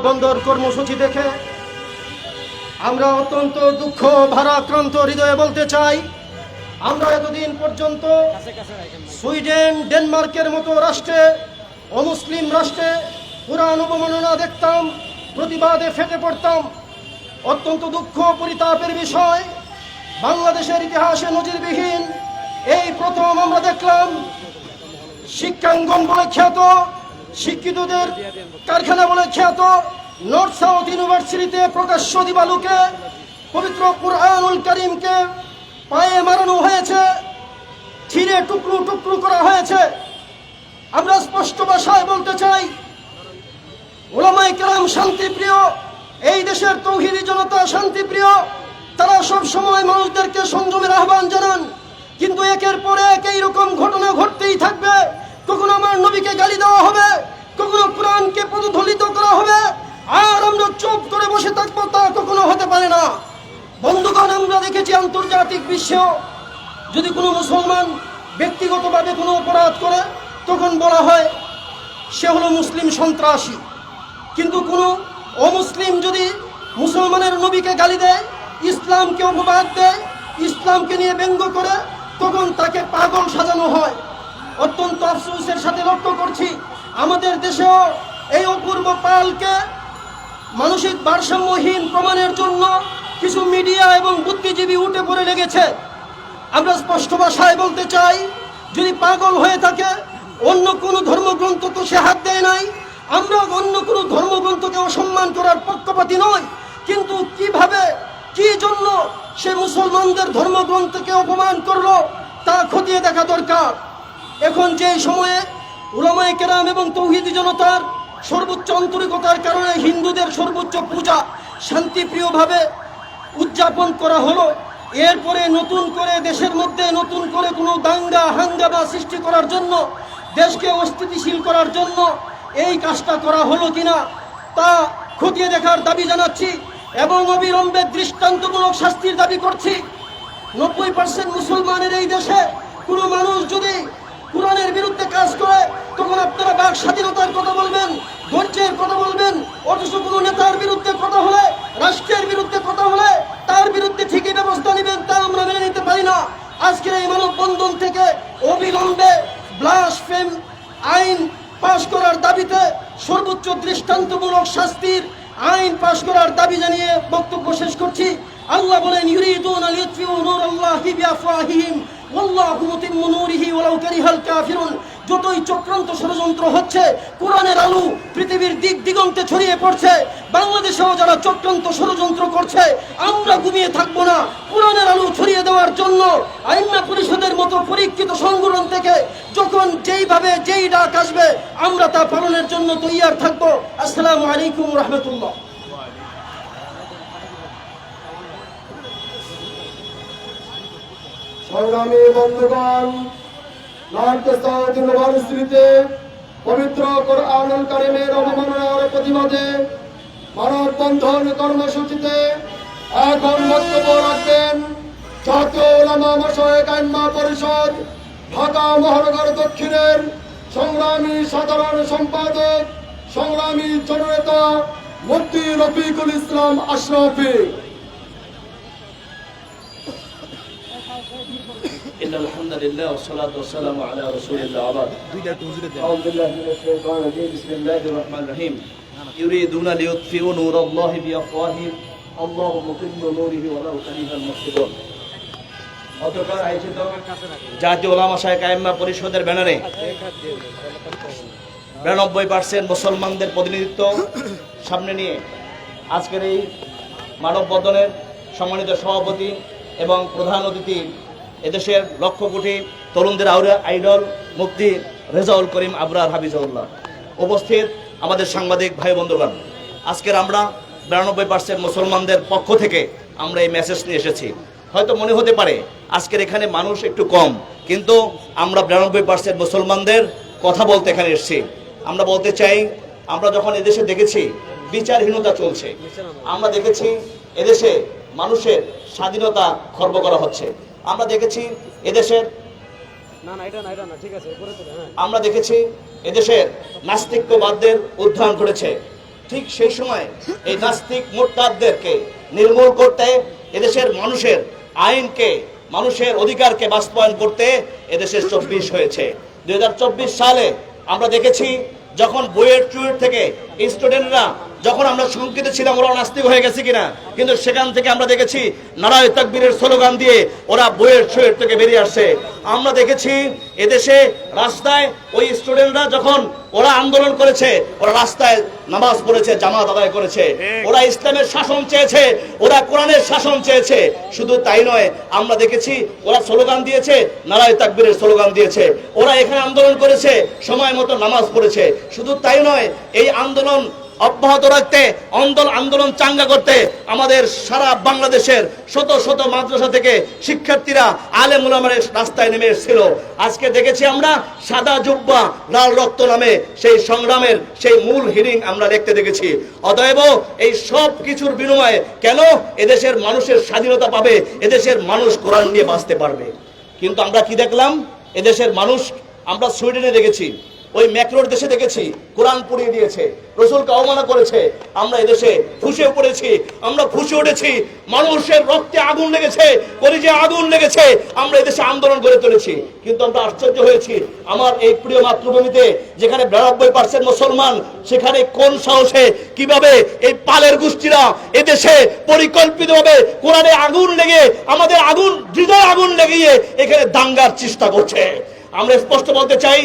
মানববন্ধন কর্মসূচি দেখে আমরা অত্যন্ত দুঃখ ভারাক্রান্ত হৃদয়ে বলতে চাই, আমরা এতদিন পর্যন্ত সুইডেন, ডেনমার্কের মতো রাষ্ট্রে, অমুসলিম রাষ্ট্রে কোরআন অবমাননা দেখতাম, প্রতিবাদে ফেটে পড়তাম। অত্যন্ত দুঃখ পরিতাপের বিষয়, বাংলাদেশের ইতিহাসে নজিরবিহীন এই প্রথম আমরা দেখলাম শিক্ষাঙ্গন বলে খ্যাত, শিক্ষিতদের কারখানা বলে খ্যাত নর্থ সাউথ ইউনিভার্সিটিতে প্রকাশ্য দিবালুকে পবিত্র কুরআনুল কারীমকে পায়ে মারানো হয়েছে, ছিঁড়ে টুকরো টুকরো করা হয়েছে। আমরা স্পষ্ট ভাষায় বলতে চাই, উলামায়ে কেরাম শান্তিপ্রিয়, এই দেশের তৌহিদি জনতা শান্তিপ্রিয়, তারা সব সময় মানুষদেরকে সংযমের আহ্বান জানান, কিন্তু একের পর এক এইরকম ঘটনা ঘটতেই থাকবে। কখনো আমার নবীকে গালি দেওয়া হবে, কখনো কোরআনকে পদদলিত করা হবে, আর আমরা চুপ করে বসে থাকবো, তা কখনো হতে পারে না। বন্ধুগণ, আমরা দেখেছি আন্তর্জাতিক বিশ্বেও যদি কোনো মুসলমান ব্যক্তিগতভাবে কোনো অপরাধ করে তখন বলা হয় সে হলো মুসলিম সন্ত্রাসী, কিন্তু কোনো অমুসলিম যদি মুসলমানের নবীকে গালি দেয়, ইসলামকে অপবাদ দেয়, ইসলামকে নিয়ে ব্যঙ্গ করে, তখন তাকে পাগল সাজানো হয়। অত্যন্ত আফসোসের সাথে লক্ষ্য করছি আমাদের দেশেও এই অপূর্ব পালকে মানসিক ভারসাম্যহীন প্রমাণের জন্য কিছু মিডিয়া এবং বুদ্ধিজীবী উঠে পড়ে লেগেছে। আমরা স্পষ্ট ভাষায় বলতে চাই, যদি পাগল হয়ে থাকে, অন্য কোনো ধর্মগ্রন্থ তো সে হাত দেয় নাই, আমরা অন্য কোনো ধর্মগ্রন্থকে অসম্মান করার পক্ষপাতী নয়, কিন্তু কিভাবে, কি জন্য সে মুসলমানদের ধর্মগ্রন্থকে অপমান করলো তা খতিয়ে দেখা দরকার। এখন যে সময়ে উলামায়ে কেরাম এবং তৌহিদি জনতার সর্বোচ্চ আন্তরিকতার কারণে হিন্দুদের সর্বোচ্চ পূজা শান্তিপ্রিয়ভাবে উদযাপন করা হলো, এরপরে নতুন করে দেশের মধ্যে নতুন করে কোনো দাঙ্গা হাঙ্গামা সৃষ্টি করার জন্য, দেশকে অস্থিতিশীল করার জন্য এই কাজটা করা হলো কিনা তা খতিয়ে দেখার দাবি জানাচ্ছি এবং অবিলম্বে দৃষ্টান্তমূলক শাস্তির দাবি করছি। 90% মুসলমানের এই দেশে কোনো মানুষ যদি কোরআনের বিরুদ্ধে কাজ করে, তখন আপনারা বাক স্বাধীনতার কথা বলবেন, ধৈর্যের কথা বলবেন, অথচ কোনো নেতার বিরুদ্ধে কথা হলে, রাষ্ট্রের বিরুদ্ধে কথা হলে তার বিরুদ্ধে ঠিকই ব্যবস্থা নেবেন, তা আমরা মেনে নিতে পারি না। আজকের এই মানববন্ধন থেকে অবিলম্বে ব্লাসফেম আইন পাশ করার দাবিতে সর্বোচ্চ দৃষ্টান্তমূলক শাস্তির আইন পাশ করার দাবি জানিয়ে বক্তব্য শেষ করছি। আল্লাহ বলেন, ইউরিদুনা লিইতফিউ নূরাল্লাহি বিআফওয়াহিহিম ওয়াল্লাহু মুতিম্মু নূরিহি ওয়ালাউ কারিহাল কাফিরুন। যতই চক্রান্ত ষড়যন্ত্র হচ্ছে, কোরআনের আলো পৃথিবীর দিক দিগন্তে ছড়িয়ে পড়ছে, বাংলাদেশেও যারা চক্রান্ত ষড়যন্ত্র করছে, আমরা ঘুমিয়ে থাকবো না। কোরআনের আলো ছড়িয়ে দেওয়ার জন্য আইম্মা পরিষদের মতো পরীক্ষিত সংগঠন থেকে যখন যেইভাবে যেই ডাক আসবে, আমরা তা পালনের জন্য তৈয়ার থাকবো। আসসালামু আলাইকুম ওয়া রাহমাতুল্লাহ। সংগ্রামী বন্ধুগণ, নর্থ সাউথ ইউনিভার্সিটিতে পবিত্র কুরআনুল কারীমের অবমাননার প্রতিবাদে মানববন্ধন কর্মসূচিতে এখন বক্তব্য রাখবেন জাতীয় উলামা মাশায়েখ আইম্মা পরিষদ ঢাকা মহানগর দক্ষিণের সংগ্রামী সাধারণ সম্পাদক, সংগ্রামী জননেতা মুফতি রফিকুল ইসলাম আশরাফি। إن الحمد لله والصلاة والسلام على رسول الله وبعد. أعوذ بالله من الشيطان الرجيم. بسم الله الرحمن الرحيم. يريدون ليطفئوا نور الله بأفواههم الله متم نوره ولو كره المكفرون. অতঃপর আয়োজিত জাতীয় উলামা শায়েখ আইম্মা পরিষদের ব্যানারে 92% মুসলমানদের প্রতিনিধিত্ব সামনে নিয়ে আজকের এই মানববন্ধনের সম্মানিত সভাপতি এবং প্রধান অতিথি, এদেশের লক্ষ কোটি তরুণদের আইডল মুফতি রেজাউল করিম আবরার হাফিজাহুল্লাহ, উপস্থিত আমাদের সাংবাদিক ভাই বন্ধুগণ, আজকের আমরা 92% মুসলমানদের পক্ষ থেকে আমরা এই মেসেজ নিয়ে এসেছি। হয়তো মনে হতে পারে আজকের এখানে মানুষ একটু কম, কিন্তু আমরা 92% মুসলমানদের কথা বলতে এখানে এসেছি। আমরা বলতে চাই, আমরা যখন এদেশে দেখেছি বিচারহীনতা চলছে, আমরা দেখেছি এদেশে মানুষের স্বাধীনতা খর্ব করা হচ্ছে, আমরা দেখেছি এদেশের আমরা দেখেছি এদেশের নাস্তিক্যবাদদের উত্থান ঘটেছে, ঠিক সেই সময় এই নাস্তিক মোরতাদদেরকে নির্মূল করতে, এদেশের মানুষের আইনকে, মানুষের অধিকারকে বাস্তবায়ন করতে এদেশে 24 হয়েছে। 2024 সালে আমরা দেখেছি যখন বইয়ের টুয়েট থেকে স্টুডেন্টরা, যখন আমরা শঙ্কিত ছিলাম ওরা নাস্তিক হয়ে গেছে কিনা, কিন্তু সেখান থেকে আমরা দেখেছি নারায়ে তাকবীরের স্লোগান দিয়ে ওরা বইয়ের টুয়েট থেকে বেরিয়ে আসছে। আমরা দেখেছি এদেশে রাস্তায় ওই স্টুডেন্টরা যখন ওরা আন্দোলন করেছে, ওরা রাস্তায় নামাজ পড়েছে, জামাত আদায় করেছে, ওরা ইসলামের শাসন চেয়েছে, ওরা কোরআনের শাসন চেয়েছে। শুধু তাই নয়, আমরা দেখেছি ওরা স্লোগান দিয়েছে, নারায়ে তাকবীরের স্লোগান দিয়েছে, ওরা এখানে আন্দোলন করেছে, সময় মতো নামাজ পড়েছে। শুধু তাই নয়, এই আন্দোলন অব্যাহত রাখতে, আন্দোলন চাঙ্গা করতে আমাদের সারা বাংলাদেশের শত শত মাদ্রাসা থেকে শিক্ষার্থীরা, আলেম উলামারা রাস্তায় নেমে এসেছিল। আজকে দেখেছি আমরা সাদা জুব্বা লাল রক্ত নামে সেই সংগ্রামের সেই মূল হিরিং আমরা দেখতে দেখেছি। অতএব এই সব কিছুর বিনিময়ে কেন এদেশের মানুষের স্বাধীনতা পাবে, এদেশের মানুষ কোরআন নিয়ে বাঁচতে পারবে। কিন্তু আমরা কি দেখলাম, এদেশের মানুষ, আমরা সুইডেনে দেখেছি, ওই ম্যাক্রোর দেশে দেখেছি কোরআন পড়িয়ে দিয়েছে, রসুলকে অবমাননা করেছে। আমরা এদেশে ফুঁসে পড়েছি, আমরা ফুঁসে উঠেছি, মানুষের রক্তে আগুন লেগেছে, কলিজায় আগুন লেগেছে, আমরা এদেশে আন্দোলন করে তুলেছি। কিন্তু আমরা আশ্চর্য হয়েছি, আমার এই প্রিয় মাতৃভূমিতে যেখানে 92% মুসলমান, সেখানে কোন সাহসে, কিভাবে এই পালের গোষ্ঠীরা এদেশে পরিকল্পিতভাবে কোরআনে আগুন লেগে, আমাদের আগুন, হৃদয়ে আগুন লেগিয়ে এখানে দাঙ্গার চেষ্টা করছে। আমরা স্পষ্ট বলতে চাই,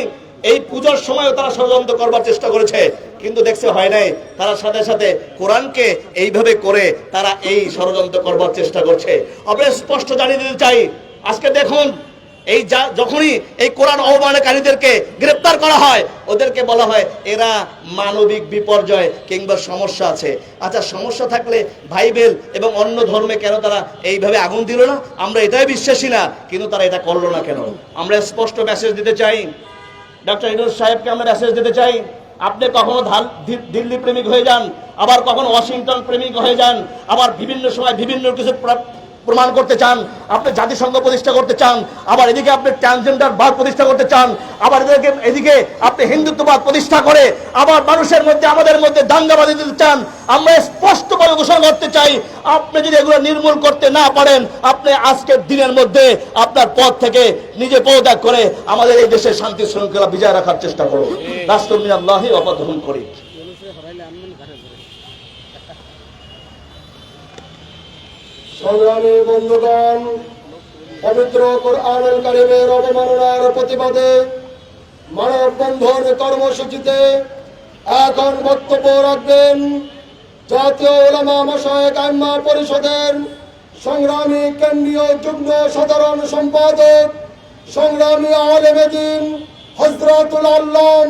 এই পূজার সময় তারা ষড়যন্ত্র করবার চেষ্টা করেছে, কিন্তু দেখছে হয় নাই। তারা সাথে সাথে কোরআনকে এইভাবে করে তারা এই ষড়যন্ত্র করবার চেষ্টা করছে। আমরা স্পষ্ট জানিয়ে দিতে চাই, আজকে দেখুন, এই যখনই এই কোরআন অবমাননাকারীদেরকে গ্রেফতার করা হয়, ওদেরকে বলা হয় এরা মানবিক বিপর্যয় কিংবা সমস্যা আছে। আচ্ছা, সমস্যা থাকলে বাইবেল এবং অন্য ধর্মে কেন তারা এইভাবে আগুন দিল না? আমরা এটাই বিশ্বাসী না, কিন্তু তারা এটা করলো না কেন? আমরা স্পষ্ট মেসেজ দিতে চাই, ডক্টর ইউনূস সাহেবকে আমরা মেসেজ দিতে চাই, আপনি কখনো দিল্লি প্রেমিক হয়ে যান, আবার কখনো ওয়াশিংটন প্রেমিক হয়ে যান, আবার বিভিন্ন সময় বিভিন্ন কিছু প্রমাণ করতে চান, আপনি জাতিসংঘ প্রতিষ্ঠা করতে চান, আবার এদিকে আপনি ট্রান্সজেন্ডার বাদ প্রতিষ্ঠা করতে চান, আবার এদিকে আপনি হিন্দুত্ববাদ প্রতিষ্ঠা করে আবার মানুষের মধ্যে, আমাদের মধ্যে দাঙ্গাবাদী দিতে চান। আমরা স্পষ্টভাবে ঘোষণা করতে চাই, আপনি যদি এগুলো নির্মূল করতে না পারেন, আপনি আজকের দিনের মধ্যে আপনার পদ থেকে নিজে পদত্যাগ করে আমাদের এই দেশের শান্তি শৃঙ্খলা বিজয় রাখার চেষ্টা করুন। রাষ্ট্র মিনাল্লাহি ওয়া বাদহুম করি। সংগ্রামী বন্ধুগণ, পবিত্র কোরআনুল কারীমের অবমাননার প্রতিবাদে মানববন্ধন কর্মসূচিতে এখন বক্তব্য রাখবেন জাতীয় উলামা মাশায়েখ আইম্মা পরিষদের সংগ্রামী কেন্দ্রীয় যুগ্ম সাধারণ সম্পাদক, সংগ্রামী আলেমে দ্বীন হযরতুল আল্লাম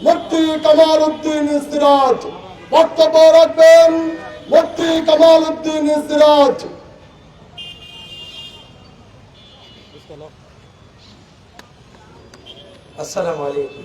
মুফতি কামাল উদ্দিন সিরাজ। বক্তব্য রাখবেন মুফতি কামাল উদ্দিন সিরাজ। আসসালামু আলাইকুম।